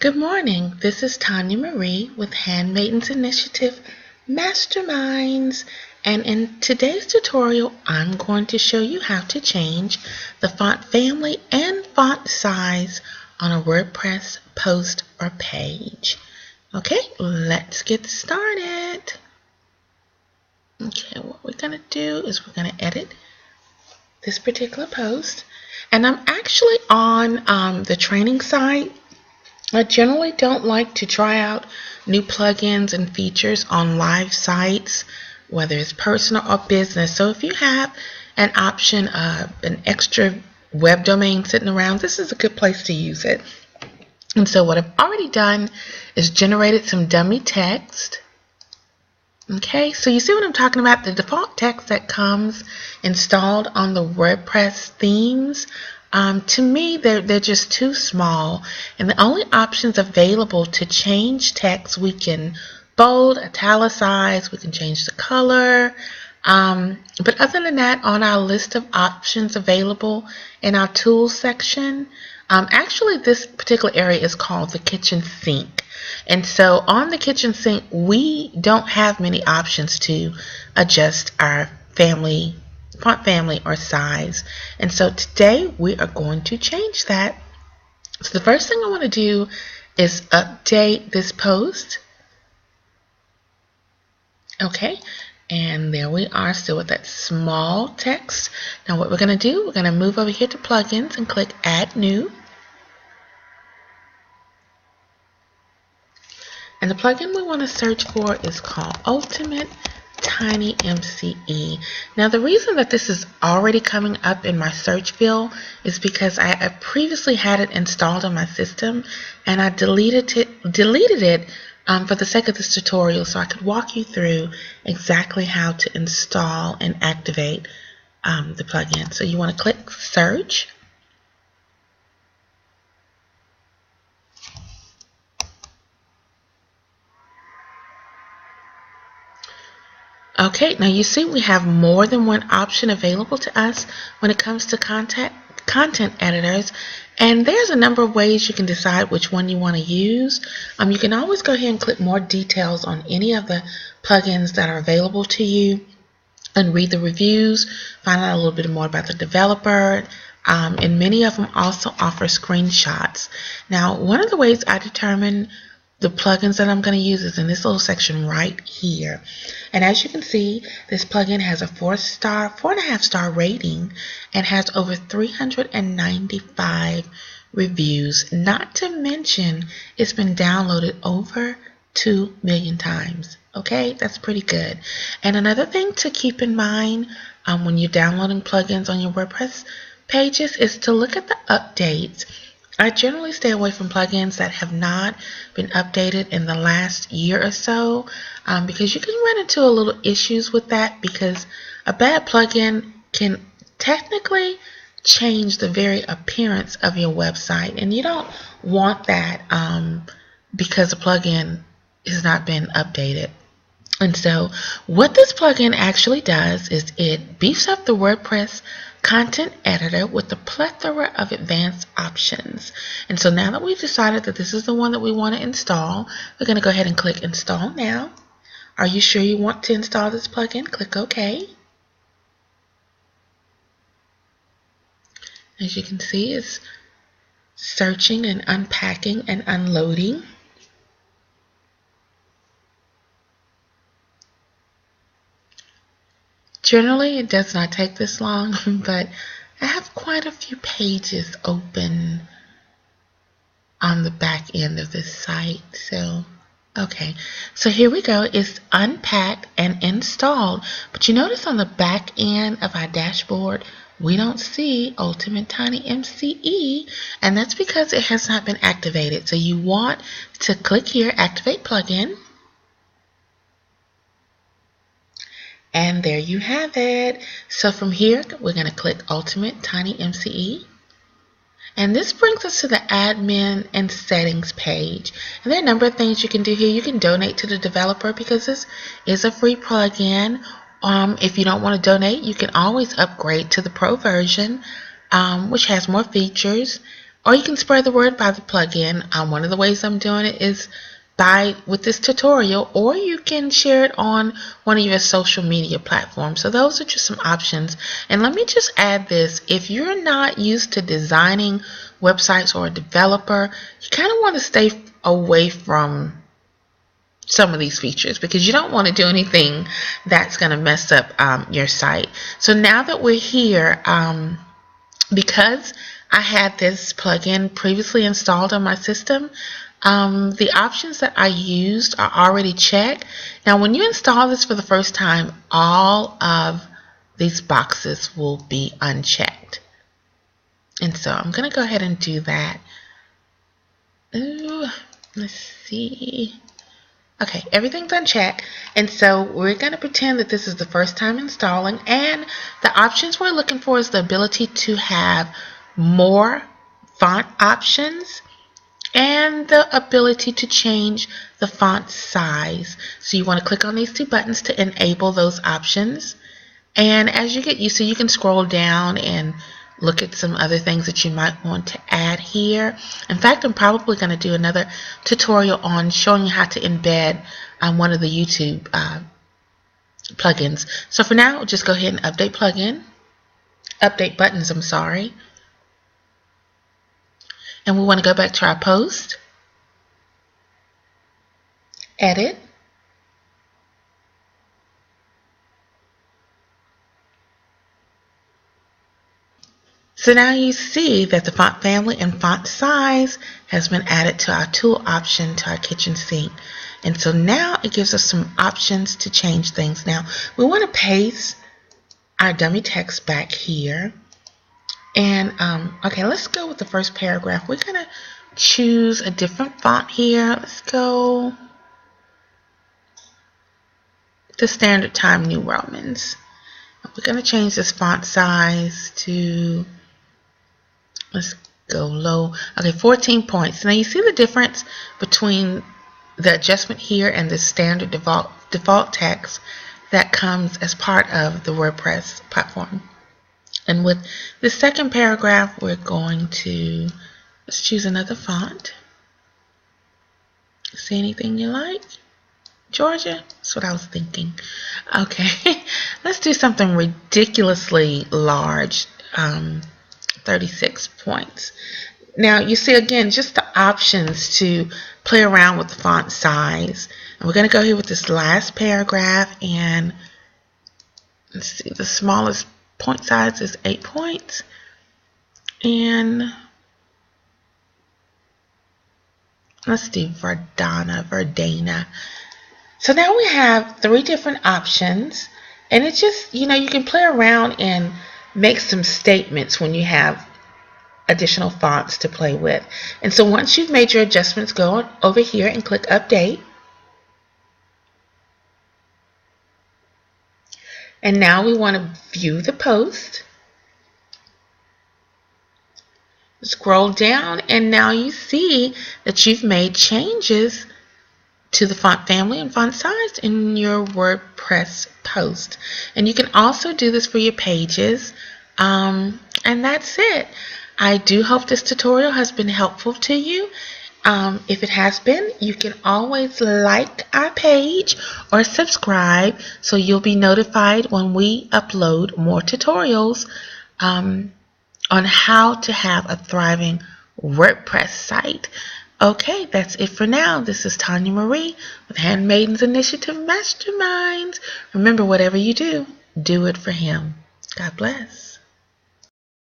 Good morning. This is TinyMCE with Handmaidens Initiative Masterminds. And in today's tutorial, I'm going to show you how to change the font family and font size on a WordPress post or page. Okay, let's get started. Okay, what we're going to do is we're going to edit this particular post. And I'm actually on the training site. I generally don't like to try out new plugins and features on live sites, whether it's personal or business. So if you have an option of an extra web domain sitting around, this is a good place to use it. And so what I've already done is generated some dummy text. Okay, so you see what I'm talking about? The default text that comes installed on the WordPress themes. To me, they're just too small, and the only options available to change text, we can bold, italicize, we can change the color, but other than that, on our list of options available in our tools section, actually this particular area is called the kitchen sink. And so on the kitchen sink, we don't have many options to adjust our font family or size. And so today we are going to change that. So the first thing I want to do is update this post. Okay, and there we are, still with that small text. Now what we're going to do, we're going to move over here to plugins and click add new. And the plugin we want to search for is called Ultimate TinyMCE. Now the reason that this is already coming up in my search field is because I previously had it installed on my system and I deleted it for the sake of this tutorial so I could walk you through exactly how to install and activate the plugin. So you want to click search. Okay, now you see we have more than one option available to us when it comes to content editors, and there's a number of ways you can decide which one you want to use. You can always go ahead and click more details on any of the plugins that are available to you and read the reviews, find out a little bit more about the developer, and many of them also offer screenshots. Now, one of the ways I determine the plugins that I'm going to use is in this little section right here. And as you can see, this plugin has a 4.5 star rating and has over 395 reviews. Not to mention, it's been downloaded over 2 million times. Okay, that's pretty good. And another thing to keep in mind when you're downloading plugins on your WordPress pages is to look at the updates. I generally stay away from plugins that have not been updated in the last year or so because you can run into a little issues with that, because a bad plugin can technically change the very appearance of your website, and you don't want that because a plugin has not been updated. And so what this plugin actually does is it beefs up the WordPress content editor with a plethora of advanced options. And so now that we've decided that this is the one that we want to install, we're going to go ahead and click install now. Are you sure you want to install this plugin? Click OK. As you can see, it's searching and unpacking and unloading. Generally, it does not take this long, but I have quite a few pages open on the back end of this site. So, okay. So here we go. It's unpacked and installed. But you notice on the back end of our dashboard, we don't see Ultimate TinyMCE, and that's because it has not been activated. So you want to click here, Activate Plugin. And there you have it. So from here, we're going to click Ultimate TinyMCE. And this brings us to the admin and settings page. And there are a number of things you can do here. You can donate to the developer because this is a free plugin. If you don't want to donate, you can always upgrade to the Pro version, which has more features. or you can spread the word by the plugin. One of the ways I'm doing it is with this tutorial, or you can share it on one of your social media platforms. So those are just some options. And let me just add this: if you're not used to designing websites or a developer, you kind of want to stay away from some of these features because you don't want to do anything that's going to mess up your site. So now that we're here, because I had this plugin previously installed on my system, the options that I used are already checked. Now when you install this for the first time, all of these boxes will be unchecked. And so I'm going to go ahead and do that. Ooh, let's see. Okay, everything's unchecked, and so we're going to pretend that this is the first time installing, and the options we're looking for is the ability to have more font options and the ability to change the font size. So you want to click on these two buttons to enable those options, and as you get used to it, you can scroll down and look at some other things that you might want to add here. In fact, I'm probably going to do another tutorial on showing you how to embed one of the YouTube plugins. So for now, just go ahead and update buttons, I'm sorry. And we want to go back to our post, edit, so now you see that the font family and font size has been added to our tool option to our kitchen sink. And so now it gives us some options to change things. Now we want to paste our dummy text back here. And okay, let's go with the first paragraph. We're going to choose a different font here. Let's go to Standard Time New Romans. We're going to change this font size to, let's go low. Okay, 14 points. Now you see the difference between the adjustment here and the standard default text that comes as part of the WordPress platform. And with the second paragraph, we're going to, let's choose another font. See anything you like? Georgia? That's what I was thinking. Okay, let's do something ridiculously large, 36 points. Now you see again just the options to play around with the font size. And we're going to go here with this last paragraph, and let's see, the smallest point size is 8 points. And let's do Verdana. So now we have 3 different options, and it's just, you can play around and make some statements when you have additional fonts to play with. And so once you've made your adjustments, go over here and click Update. And now we want to view the post. Scroll down, and now you see that you've made changes to the font family and font size in your WordPress post. And you can also do this for your pages. And that's it. I do hope this tutorial has been helpful to you. If it has been, you can always like our page or subscribe so you'll be notified when we upload more tutorials on how to have a thriving WordPress site. Okay, that's it for now. This is TinyMCE with Handmaidens Initiative Masterminds. Remember, whatever you do, do it for him. God bless.